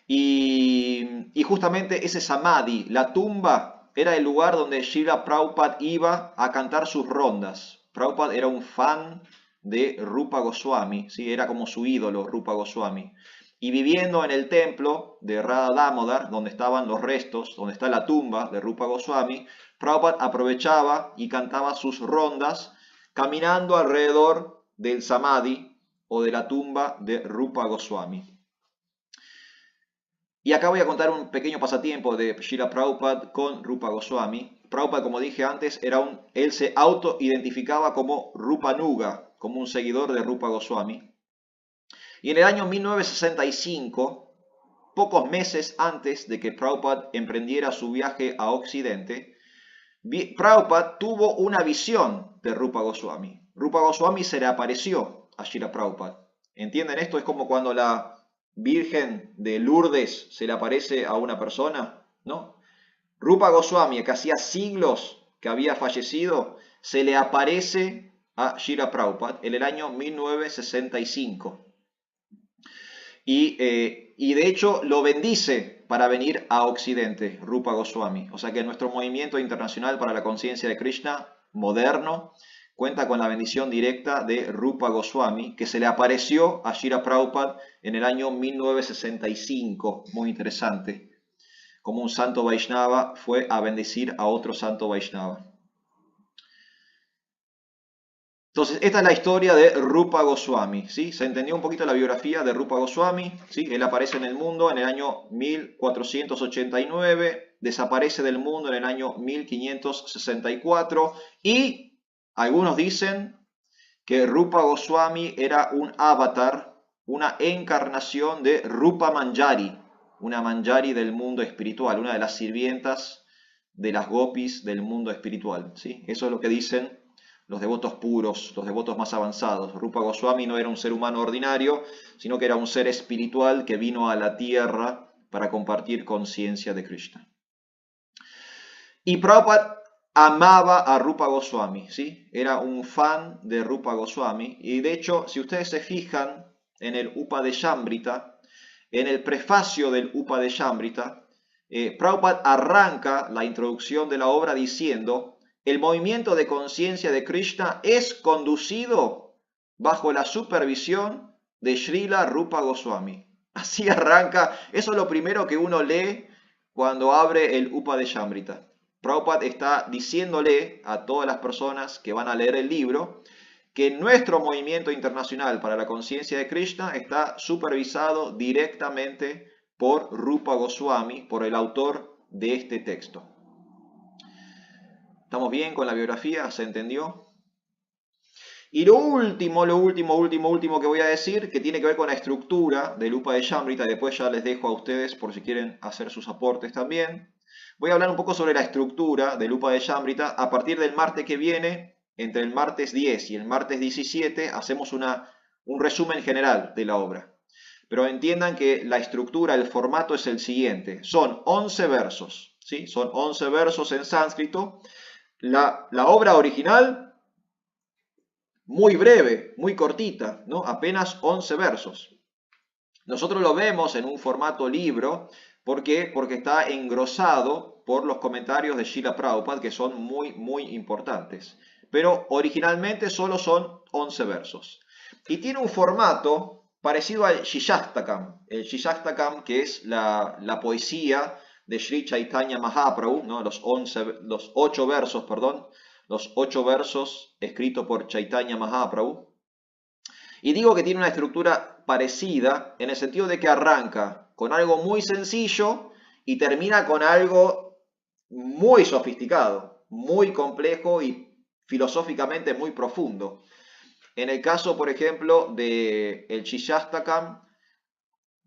Y justamente ese Samadhi, la tumba era el lugar donde Srila Prabhupada iba a cantar sus rondas. Prabhupada era un fan de Rupa Goswami, ¿sí? Era como su ídolo, Rupa Goswami. Y viviendo en el templo de Radha Damodar, donde estaban los restos, donde está la tumba de Rupa Goswami, Prabhupada aprovechaba y cantaba sus rondas caminando alrededor del Samadhi o de la tumba de Rupa Goswami. Y acá voy a contar un pequeño pasatiempo de Srila Prabhupada con Rupa Goswami. Prabhupada, como dije antes, él se auto-identificaba como Rupanuga, como un seguidor de Rupa Goswami. Y en el año 1965, pocos meses antes de que Prabhupada emprendiera su viaje a Occidente, Prabhupada tuvo una visión de Rupa Goswami. Rupa Goswami se le apareció a Srila Prabhupada. ¿Entienden esto? Es como cuando la Virgen de Lourdes se le aparece a una persona, ¿no? Rupa Goswami, que hacía siglos que había fallecido, se le aparece a Srila Prabhupada en el año 1965. Y de hecho lo bendice para venir a Occidente, Rupa Goswami. O sea que nuestro movimiento internacional para la conciencia de Krishna moderno cuenta con la bendición directa de Rupa Goswami, que se le apareció a Srila Prabhupada en el año 1965. Muy interesante. Como un santo Vaishnava fue a bendecir a otro santo Vaishnava. Entonces, esta es la historia de Rupa Goswami, ¿sí? Se entendió un poquito la biografía de Rupa Goswami, ¿sí? Él aparece en el mundo en el año 1489, desaparece del mundo en el año 1564 y algunos dicen que Rupa Goswami era un avatar, una encarnación de Rupa Manjari, una Manjari del mundo espiritual, una de las sirvientas de las gopis del mundo espiritual, ¿sí? Eso es lo que dicen los devotos puros, los devotos más avanzados. Rupa Goswami no era un ser humano ordinario, sino que era un ser espiritual que vino a la tierra para compartir conciencia de Krishna. Y Prabhupada amaba a Rupa Goswami, ¿sí? Era un fan de Rupa Goswami. Y de hecho, si ustedes se fijan en el Upadeshambrita, en el prefacio del Upadeshambrita, Prabhupada arranca la introducción de la obra diciendo: el movimiento de conciencia de Krishna es conducido bajo la supervisión de Srila Rupa Goswami. Así arranca, eso es lo primero que uno lee cuando abre el Upadeshambrita. Prabhupada está diciéndole a todas las personas que van a leer el libro que nuestro movimiento internacional para la conciencia de Krishna está supervisado directamente por Rupa Goswami, por el autor de este texto. ¿Estamos bien con la biografía? ¿Se entendió? Y lo último que voy a decir, que tiene que ver con la estructura del Upadeshambrita, y después ya les dejo a ustedes por si quieren hacer sus aportes también. Voy a hablar un poco sobre la estructura del Upadeshambrita. A partir del martes que viene, entre el martes 10 y el martes 17, hacemos un resumen general de la obra. Pero entiendan que la estructura, el formato es el siguiente. Son 11 versos, ¿sí? Son 11 versos en sánscrito. La obra original, muy breve, muy cortita, ¿no? Apenas 11 versos. Nosotros lo vemos en un formato libro. ¿Por qué? Porque está engrosado por los comentarios de Srila Prabhupada, que son muy, muy importantes. Pero originalmente solo son 11 versos. Y tiene un formato parecido al Shishaktakam. El Shishaktakam, que es la poesía de Sri Chaitanya Mahaprabhu, ¿no? Los 8 versos, perdón, los 8 versos escritos por Chaitanya Mahaprabhu. Y digo que tiene una estructura parecida en el sentido de que arranca con algo muy sencillo y termina con algo muy sofisticado, muy complejo y filosóficamente muy profundo. En el caso, por ejemplo, de el Shishaktakam,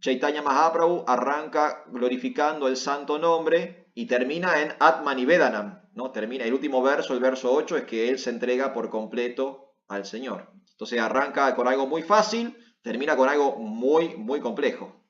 Chaitanya Mahaprabhu arranca glorificando el santo nombre y termina en Atmanivedanam, ¿no? Termina el último verso, el verso 8, es que él se entrega por completo al Señor. Entonces arranca con algo muy fácil, termina con algo muy, muy complejo.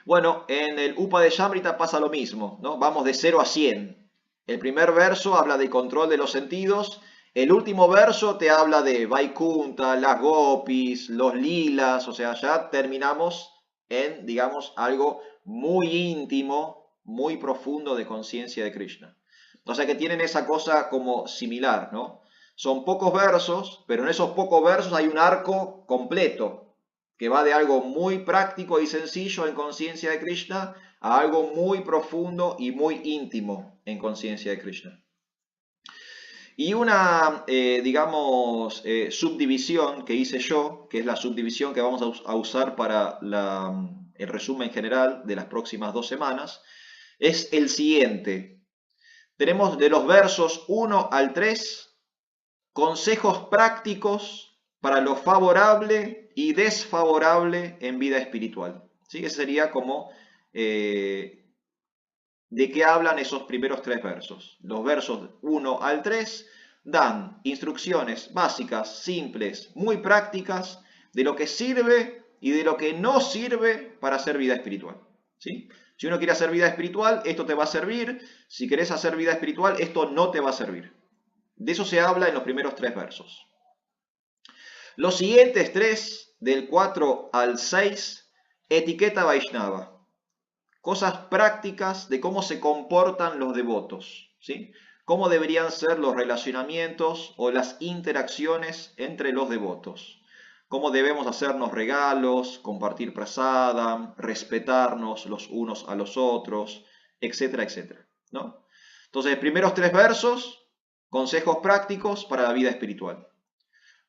Bueno, en el Upadeshambrita pasa lo mismo, ¿no? Vamos de 0 a 100. El primer verso habla del control de los sentidos. El último verso te habla de Vaikunta, las gopis, los lilas. O sea, ya terminamos en, digamos, algo muy íntimo, muy profundo de conciencia de Krishna. O sea que tienen esa cosa como similar, ¿no? Son pocos versos, pero en esos pocos versos hay un arco completo que va de algo muy práctico y sencillo en conciencia de Krishna a algo muy profundo y muy íntimo en conciencia de Krishna. Y una, digamos, subdivisión que hice yo, que es la subdivisión que vamos a usar para el resumen general de las próximas 2 semanas, es el siguiente. Tenemos de los versos 1 al 3 consejos prácticos para lo favorable y desfavorable en vida espiritual. ¿Sí? Ese sería como de qué hablan esos primeros 3 versos. Los versos 1 al 3 dan instrucciones básicas, simples, muy prácticas de lo que sirve y de lo que no sirve para hacer vida espiritual. ¿Sí? Si uno quiere hacer vida espiritual, esto te va a servir. Si querés hacer vida espiritual, esto no te va a servir. De eso se habla en los primeros 3 versos. Los siguientes 3, del 4 al 6, etiqueta Vaishnava. Cosas prácticas de cómo se comportan los devotos, ¿sí? Cómo deberían ser los relacionamientos o las interacciones entre los devotos. Cómo debemos hacernos regalos, compartir prasadam, respetarnos los unos a los otros, etcétera, etcétera, ¿no? Entonces, primeros 3 versos, consejos prácticos para la vida espiritual.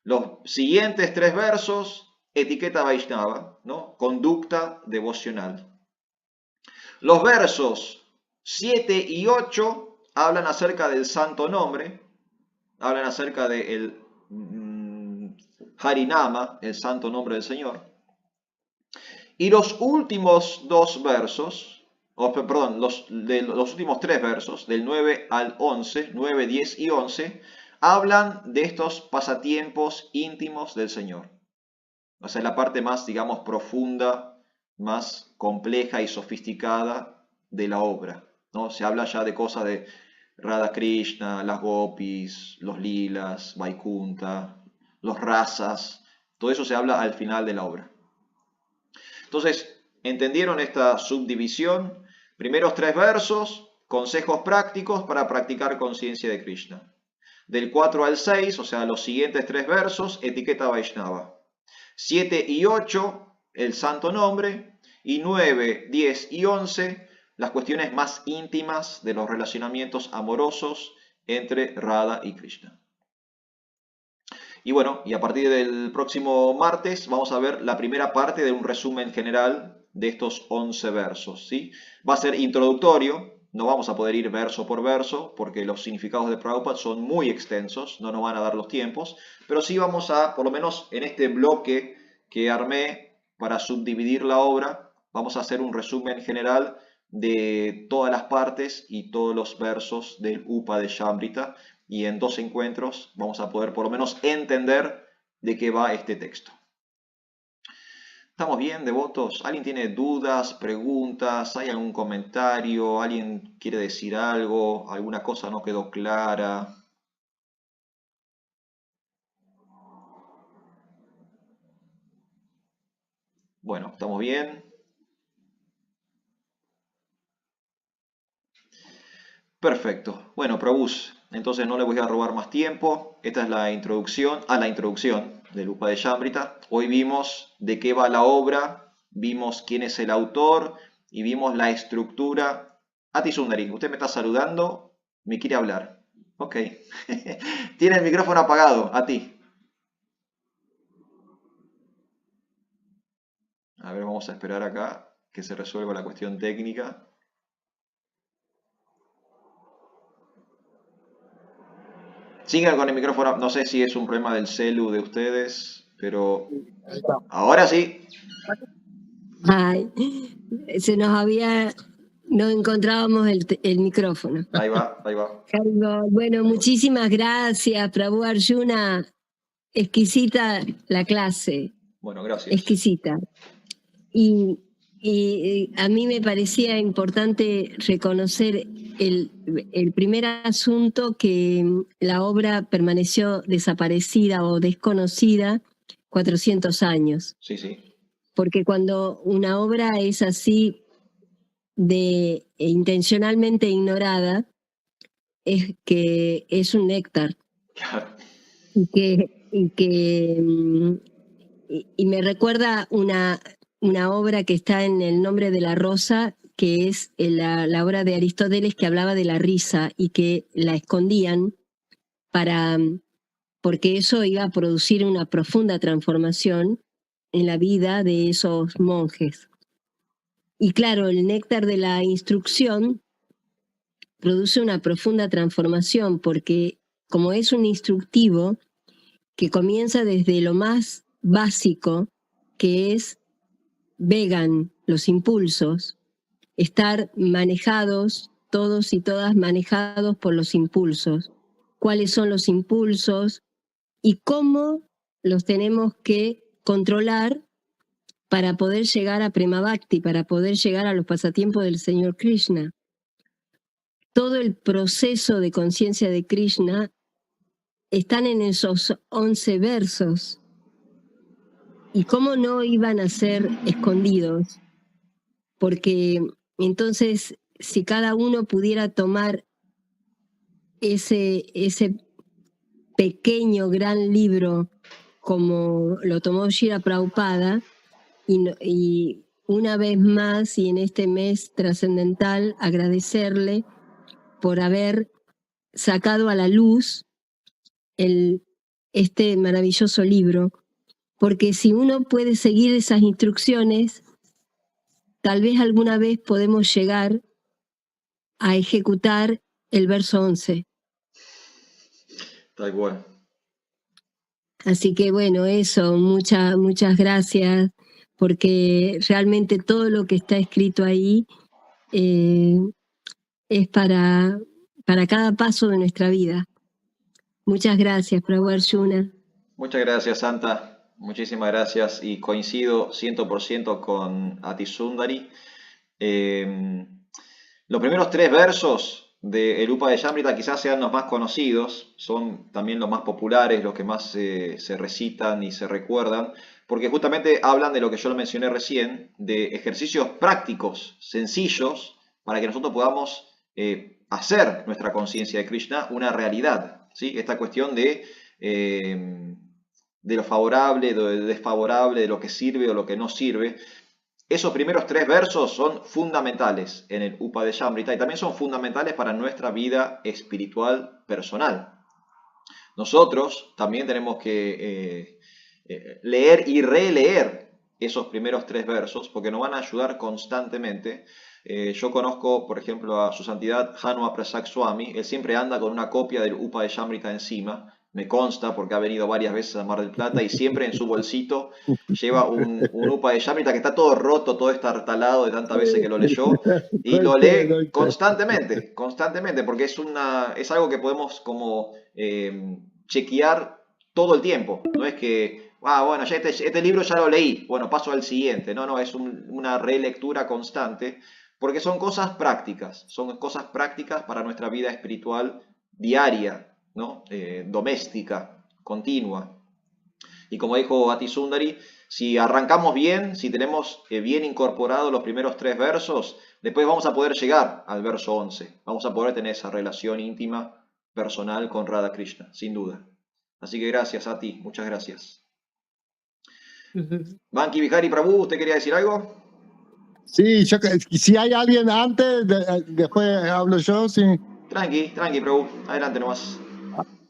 Los siguientes 3 versos, etiqueta Vaishnava, ¿no? Conducta devocional. Los versos 7 y 8 hablan acerca del santo nombre, hablan acerca del Harinama, el santo nombre del Señor. Y los últimos 2 versos, los últimos 3 versos, del 9 al 11, 9, 10 y 11, hablan de estos pasatiempos íntimos del Señor. O sea, la parte más, digamos, profunda, más compleja y sofisticada de la obra, ¿no? Se habla ya de cosas de Radha Krishna, las gopis, los lilas, Vaikunta, los rasas, todo eso se habla al final de la obra. Entonces, ¿entendieron esta subdivisión? Primeros 3 versos, consejos prácticos para practicar conciencia de Krishna. Del 4 al 6, o sea, los siguientes 3 versos, etiqueta Vaishnava. 7 y 8, el santo nombre, y 9, 10 y 11, las cuestiones más íntimas de los relacionamientos amorosos entre Radha y Krishna. Y bueno, y a partir del próximo martes vamos a ver la primera parte de un resumen general de estos 11 versos, ¿sí? Va a ser introductorio, no vamos a poder ir verso por verso porque los significados de Prabhupada son muy extensos, no nos van a dar los tiempos, pero sí vamos a, por lo menos en este bloque que armé para subdividir la obra, vamos a hacer un resumen general de todas las partes y todos los versos del Upa de Shambrita, y en 2 encuentros vamos a poder por lo menos entender de qué va este texto. ¿Estamos bien, devotos? ¿Alguien tiene dudas, preguntas? ¿Hay algún comentario? ¿Alguien quiere decir algo? ¿Alguna cosa no quedó clara? Bueno, ¿estamos bien? Perfecto. Bueno, Prabhus, entonces no le voy a robar más tiempo. Esta es la introducción del Upa de Shambrita. Hoy vimos de qué va la obra, vimos quién es el autor y vimos la estructura. Ati Sundari, usted me está saludando, me quiere hablar. Ok. Tiene el micrófono apagado, Ati. A ver, vamos a esperar acá que se resuelva la cuestión técnica. Sigan con el micrófono, no sé si es un problema del celu de ustedes, pero ahora sí. Ay, no encontrábamos el micrófono. Ahí va, ahí va. Bueno, muchísimas gracias, Prabhu Arjuna. Exquisita la clase. Bueno, gracias. Exquisita. Y a mí me parecía importante reconocer el primer asunto, que la obra permaneció desaparecida o desconocida 400 años. Sí, sí. Porque cuando una obra es así intencionalmente ignorada, es que es un néctar. Claro. Y me recuerda una obra que está en El nombre de la rosa, que es la obra de Aristóteles, que hablaba de la risa y que la escondían porque eso iba a producir una profunda transformación en la vida de esos monjes. Y claro, el néctar de la instrucción produce una profunda transformación porque como es un instructivo que comienza desde lo más básico, que es vegan, los impulsos, estar manejados, todos y todas manejados por los impulsos. ¿Cuáles son los impulsos y cómo los tenemos que controlar para poder llegar a Prema Bhakti, para poder llegar a los pasatiempos del Señor Krishna? Todo el proceso de conciencia de Krishna están en esos 11 versos. ¿Y cómo no iban a ser escondidos? Porque entonces, si cada uno pudiera tomar ese pequeño, gran libro, como lo tomó Srila Prabhupada, y una vez más, y en este mes trascendental, agradecerle por haber sacado a la luz este maravilloso libro, porque si uno puede seguir esas instrucciones, tal vez alguna vez podemos llegar a ejecutar el verso 11. Tal cual. Así que bueno, eso, muchas gracias, porque realmente todo lo que está escrito ahí es para cada paso de nuestra vida. Muchas gracias, Prabhu Arjuna. Muchas gracias, Santa. Muchísimas gracias y coincido 100% con Atisundari. Los primeros 3 versos de El Upadeshamrita quizás sean los más conocidos, son también los más populares, los que más se recitan y se recuerdan, porque justamente hablan de lo que yo lo mencioné recién, de ejercicios prácticos, sencillos, para que nosotros podamos hacer nuestra conciencia de Krishna una realidad, ¿sí? Esta cuestión de lo favorable, de lo desfavorable, de lo que sirve o lo que no sirve. Esos primeros 3 versos son fundamentales en el Upadeshamrita y también son fundamentales para nuestra vida espiritual personal. Nosotros también tenemos que leer y releer esos primeros 3 versos porque nos van a ayudar constantemente. Yo conozco, por ejemplo, a su santidad Hanua Prasad Swami. Él siempre anda con una copia del Upadeshamrita encima. Me consta porque ha venido varias veces a Mar del Plata y siempre en su bolsito lleva un Upadeshamrita que está todo roto, todo estartalado de tantas veces que lo leyó y lo lee constantemente, porque es algo que podemos como chequear todo el tiempo. No es que, bueno, ya este libro ya lo leí, bueno, paso al siguiente. No, es una relectura constante porque son cosas prácticas para nuestra vida espiritual diaria, ¿no? Doméstica, continua. Y como dijo Atisundari, si arrancamos bien, si tenemos bien incorporados los primeros 3 versos, después vamos a poder llegar al verso 11. Vamos a poder tener esa relación íntima, personal con Radha Krishna, sin duda. Así que gracias a ti, muchas gracias. Banki Vihari Prabhu, ¿usted quería decir algo? Sí, si hay alguien antes, después hablo yo, sí. Tranqui, Prabhu, adelante nomás.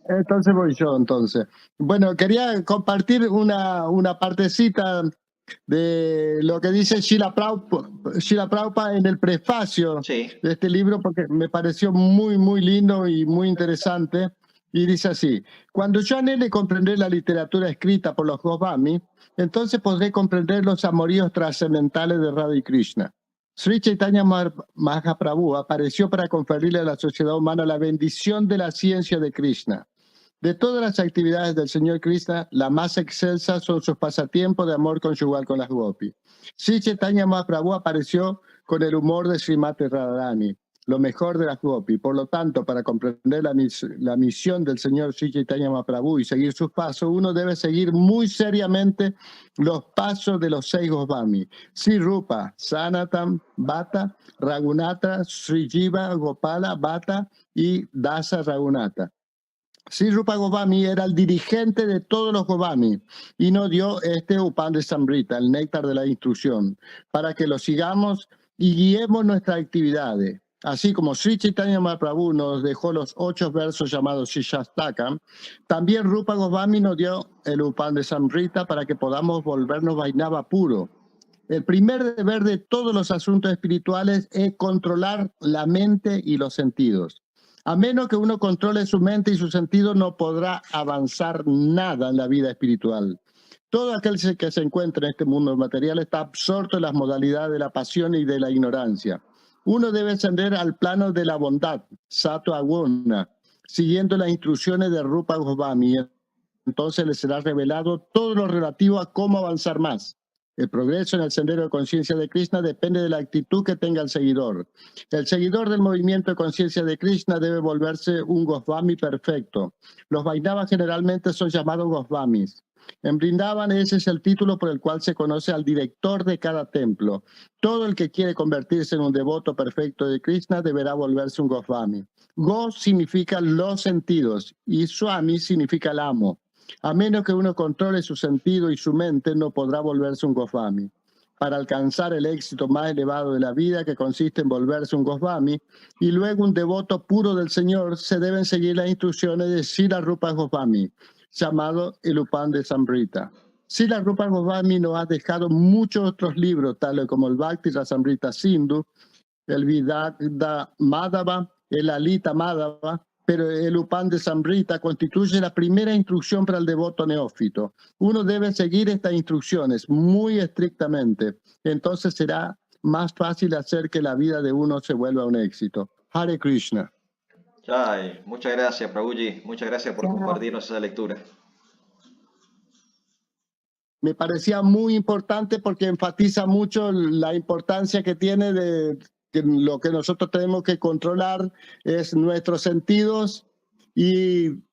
Entonces voy yo, entonces. Bueno, quería compartir una partecita de lo que dice Srila Prabhupada en el prefacio de este libro, porque me pareció muy, muy lindo y muy interesante. Y dice así: cuando yo anhele comprender la literatura escrita por los Goswami, entonces podré comprender los amoríos trascendentales de Radha y Krishna. Sri Chaitanya Mahaprabhu apareció para conferirle a la sociedad humana la bendición de la ciencia de Krishna. De todas las actividades del Señor Krishna, la más excelsa son sus pasatiempos de amor conyugal con las gopis. Sri Chaitanya Mahaprabhu apareció con el humor de Srimati Radharani. lo mejor de las Gopi. Por lo tanto, para comprender la misión del señor Sri Chaitanya Mahaprabhu y seguir sus pasos, uno debe seguir muy seriamente los pasos de los 6 Goswami: Sri Rupa, Sanatan, Bhatta, Raghunatha, Sri Jiva, Gopala, Bhatta y Dasa Raghunatha. Sri Rupa Goswami era el dirigente de todos los Goswami y nos dio este Upandesamrita, el néctar de la instrucción, para que lo sigamos y guiemos nuestras actividades. Así como Sri Chaitanya Mahaprabhu nos dejó los 8 versos llamados Shishastakam, también Rupa Goswami nos dio el Upandesamrita para que podamos volvernos Vaishnava puro. El primer deber de todos los asuntos espirituales es controlar la mente y los sentidos. A menos que uno controle su mente y su sentido, no podrá avanzar nada en la vida espiritual. Todo aquel que se encuentra en este mundo material está absorto en las modalidades de la pasión y de la ignorancia. Uno debe ascender al plano de la bondad, Sattva Guna, siguiendo las instrucciones de Rupa Goswami. Entonces le será revelado todo lo relativo a cómo avanzar más. El progreso en el sendero de conciencia de Krishna depende de la actitud que tenga el seguidor. El seguidor del movimiento de conciencia de Krishna debe volverse un Goswami perfecto. Los Vaishnavas generalmente son llamados Goswamis. En Vrindavan ese es el título por el cual se conoce al director de cada templo. Todo el que quiere convertirse en un devoto perfecto de Krishna deberá volverse un Goswami. Go significa los sentidos y Swami significa el amo. A menos que uno controle su sentido y su mente, no podrá volverse un Goswami. Para alcanzar el éxito más elevado de la vida, que consiste en volverse un Goswami, y luego un devoto puro del Señor, se deben seguir las instrucciones de Srila Rupa Goswami, llamado el Upandesamrita. Srila Rupa Goswami nos ha dejado muchos otros libros, tales como el Bhakti Rasamrita Sindhu, el Vidagda Madhava, el Alita Madhava, pero el Upandesamrita constituye la primera instrucción para el devoto neófito. Uno debe seguir estas instrucciones muy estrictamente, entonces será más fácil hacer que la vida de uno se vuelva un éxito. Hare Krishna. Jai, muchas gracias, Prabhuji. Muchas gracias por compartirnos esa lectura. Me parecía muy importante porque enfatiza mucho la importancia que tiene de que lo que nosotros tenemos que controlar es nuestros sentidos y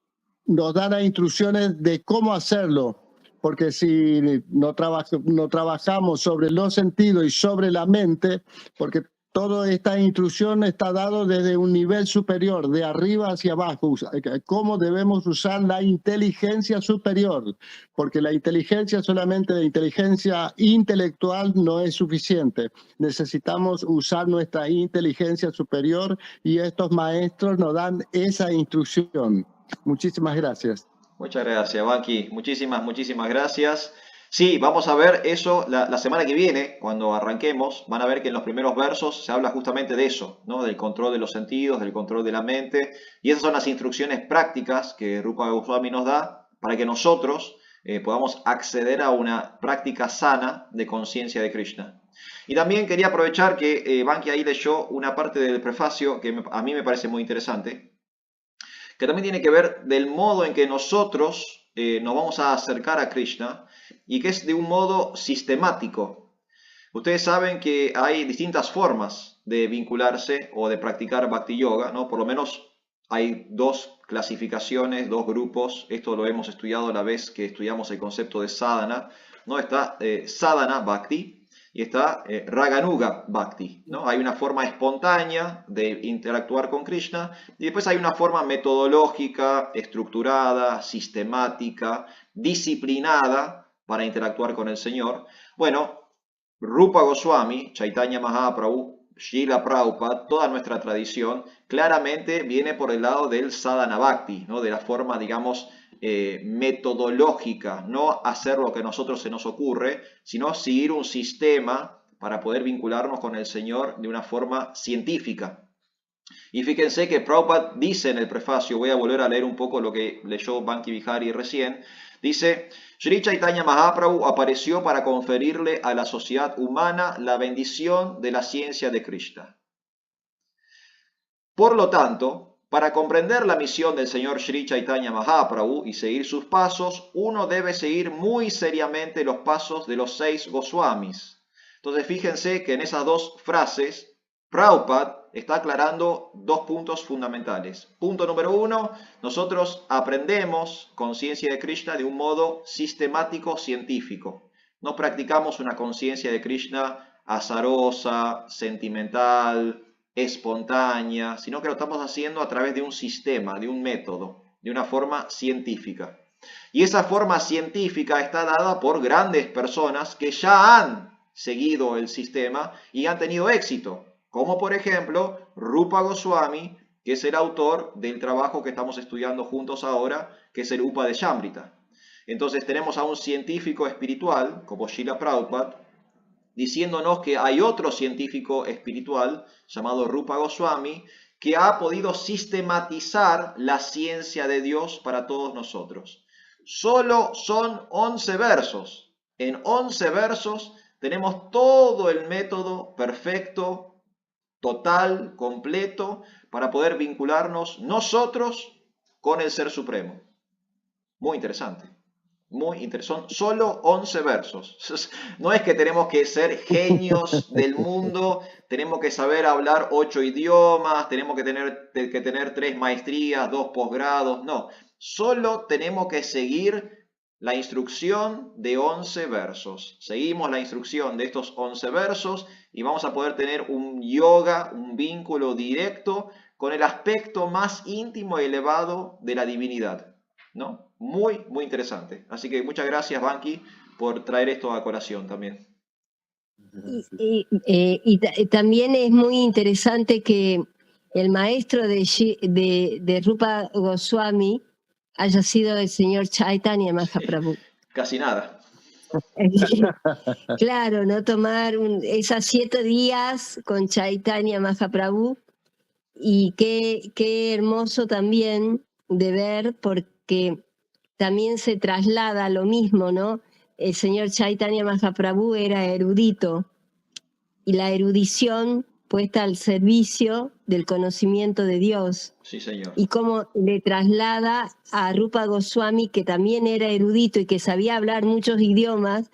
nos da las instrucciones de cómo hacerlo, porque si no trabajamos sobre los sentidos y sobre la mente, porque toda esta instrucción está dado desde un nivel superior, de arriba hacia abajo, cómo debemos usar la inteligencia superior, porque la inteligencia solamente de inteligencia intelectual no es suficiente. Necesitamos usar nuestra inteligencia superior y estos maestros nos dan esa instrucción. Muchísimas gracias. Muchas gracias, Banqui. Muchísimas gracias. Sí, vamos a ver eso la semana que viene, cuando arranquemos. Van a ver que en los primeros versos se habla justamente de eso, ¿no? Del control de los sentidos, del control de la mente. Y esas son las instrucciones prácticas que Rupa Goswami nos da para que nosotros podamos acceder a una práctica sana de conciencia de Krishna. Y también quería aprovechar que Banqui ahí leyó una parte del prefacio que a mí me parece muy interesante, que también tiene que ver del modo en que nosotros nos vamos a acercar a Krishna y que es de un modo sistemático. Ustedes saben que hay distintas formas de vincularse o de practicar Bhakti Yoga, ¿no? Por lo menos hay 2 clasificaciones, 2 grupos. Esto lo hemos estudiado la vez que estudiamos el concepto de sadhana, ¿no? Está sadhana Bhakti y está Raganuga Bhakti, ¿no? Hay una forma espontánea de interactuar con Krishna y después hay una forma metodológica, estructurada, sistemática, disciplinada para interactuar con el Señor. Bueno, Rupa Goswami, Chaitanya Mahaprabhu, Srila Prabhupada, toda nuestra tradición claramente viene por el lado del sadhana bhakti, ¿no? De la forma, digamos, metodológica, no hacer lo que a nosotros se nos ocurre, sino seguir un sistema para poder vincularnos con el Señor de una forma científica. Y fíjense que Prabhupada dice en el prefacio, voy a volver a leer un poco lo que leyó Banqui Bihari recién, dice: Sri Chaitanya Mahaprabhu apareció para conferirle a la sociedad humana la bendición de la ciencia de Krishna. Por lo tanto, para comprender la misión del señor Sri Chaitanya Mahaprabhu y seguir sus pasos, uno debe seguir muy seriamente los pasos de los 6 Goswamis. Entonces fíjense que en esas 2 frases, Prabhupada está aclarando dos puntos fundamentales. Punto número 1, nosotros aprendemos conciencia de Krishna de un modo sistemático, científico. No practicamos una conciencia de Krishna azarosa, sentimental, espontánea, sino que lo estamos haciendo a través de un sistema, de un método, de una forma científica. Y esa forma científica está dada por grandes personas que ya han seguido el sistema y han tenido éxito, como por ejemplo Rupa Goswami, que es el autor del trabajo que estamos estudiando juntos ahora, que es el Upadeshamrita. Entonces tenemos a un científico espiritual, como Srila Prabhupada, diciéndonos que hay otro científico espiritual llamado Rupa Goswami, que ha podido sistematizar la ciencia de Dios para todos nosotros. Solo son 11 versos. En 11 versos tenemos todo el método perfecto, total, completo, para poder vincularnos nosotros con el Ser Supremo. Muy interesante. Muy interesante. Son solo 11 versos. No es que tenemos que ser genios del mundo, tenemos que saber hablar 8 idiomas, tenemos que tener 3 maestrías, 2 posgrados. No, solo tenemos que seguir la instrucción de 11 versos. Seguimos la instrucción de estos 11 versos y vamos a poder tener un yoga, un vínculo directo con el aspecto más íntimo y elevado de la divinidad, ¿no? Muy, muy interesante. Así que muchas gracias, Banqui, por traer esto a colación también. Y también es muy interesante que el maestro de Rupa Goswami haya sido el señor Chaitanya Mahaprabhu. Casi nada. Claro, no tomar esas 7 días con Chaitanya Mahaprabhu, y qué hermoso también de ver, porque también se traslada lo mismo, ¿no? El señor Chaitanya Mahaprabhu era erudito, y la erudición puesta al servicio del conocimiento de Dios. Sí, señor. Y cómo le traslada a Rupa Goswami, que también era erudito y que sabía hablar muchos idiomas,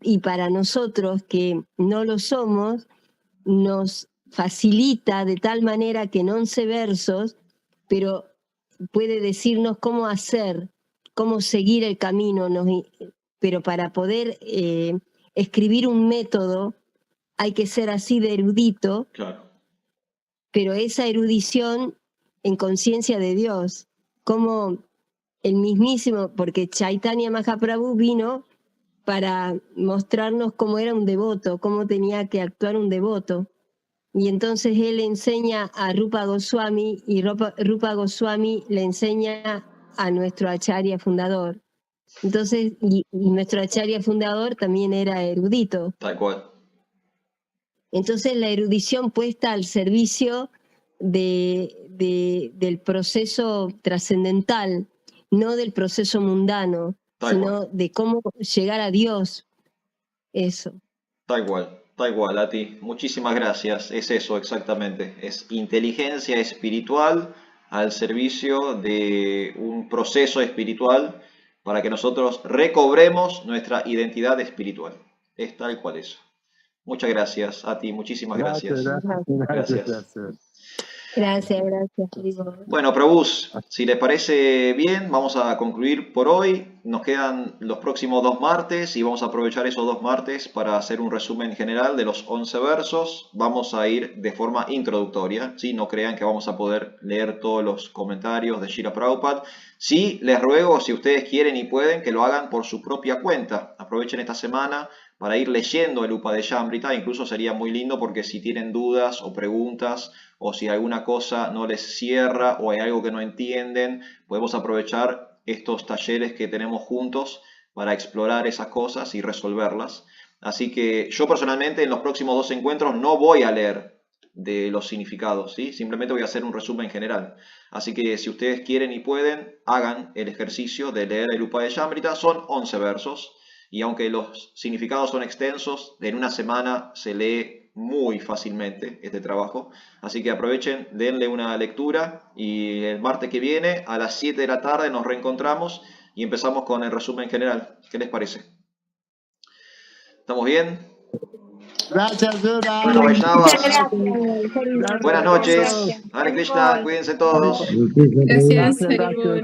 y para nosotros que no lo somos, nos facilita de tal manera que en 11 versos, pero puede decirnos cómo hacer, cómo seguir el camino, pero para poder escribir un método hay que ser así de erudito, claro. Pero esa erudición en conciencia de Dios, como el mismísimo, porque Chaitanya Mahaprabhu vino para mostrarnos cómo era un devoto, cómo tenía que actuar un devoto. Y entonces él enseña a Rupa Goswami, y Rupa Goswami le enseña a nuestro acharya fundador. Entonces, y nuestro acharya fundador también era erudito. Tal cual. Entonces la erudición puesta al servicio del proceso trascendental, no del proceso mundano, sino de cómo llegar a Dios. Eso. Tal cual, Ati. Muchísimas gracias. Es eso exactamente. Es inteligencia espiritual al servicio de un proceso espiritual para que nosotros recobremos nuestra identidad espiritual. Es tal cual eso. Muchas gracias, Ati. Muchísimas gracias. Gracias. Bueno, Prabhus, si les parece bien, vamos a concluir por hoy. Nos quedan los próximos 2 martes y vamos a aprovechar esos 2 martes para hacer un resumen general de los 11 versos. Vamos a ir de forma introductoria, ¿sí? No crean que vamos a poder leer todos los comentarios de Srila Prabhupada. Sí, les ruego, si ustedes quieren y pueden, que lo hagan por su propia cuenta. Aprovechen esta semana para ir leyendo el Upadeshamrita. Incluso sería muy lindo porque si tienen dudas o preguntas, o si alguna cosa no les cierra o hay algo que no entienden, podemos aprovechar estos talleres que tenemos juntos para explorar esas cosas y resolverlas. Así que yo personalmente en los próximos 2 encuentros no voy a leer de los significados, ¿sí? Simplemente voy a hacer un resumen general. Así que si ustedes quieren y pueden, hagan el ejercicio de leer el Upadeshamrita. Son 11 versos y aunque los significados son extensos, en una semana se lee muy fácilmente este trabajo. Así que aprovechen, denle una lectura y el martes que viene a las 7 de la tarde nos reencontramos y empezamos con el resumen general. ¿Qué les parece? ¿Estamos bien? Gracias, Yura. Bueno, Vaishnavas, Gracias. buenas noches. Hare Krishna, cuídense todos. Gracias, Gracias.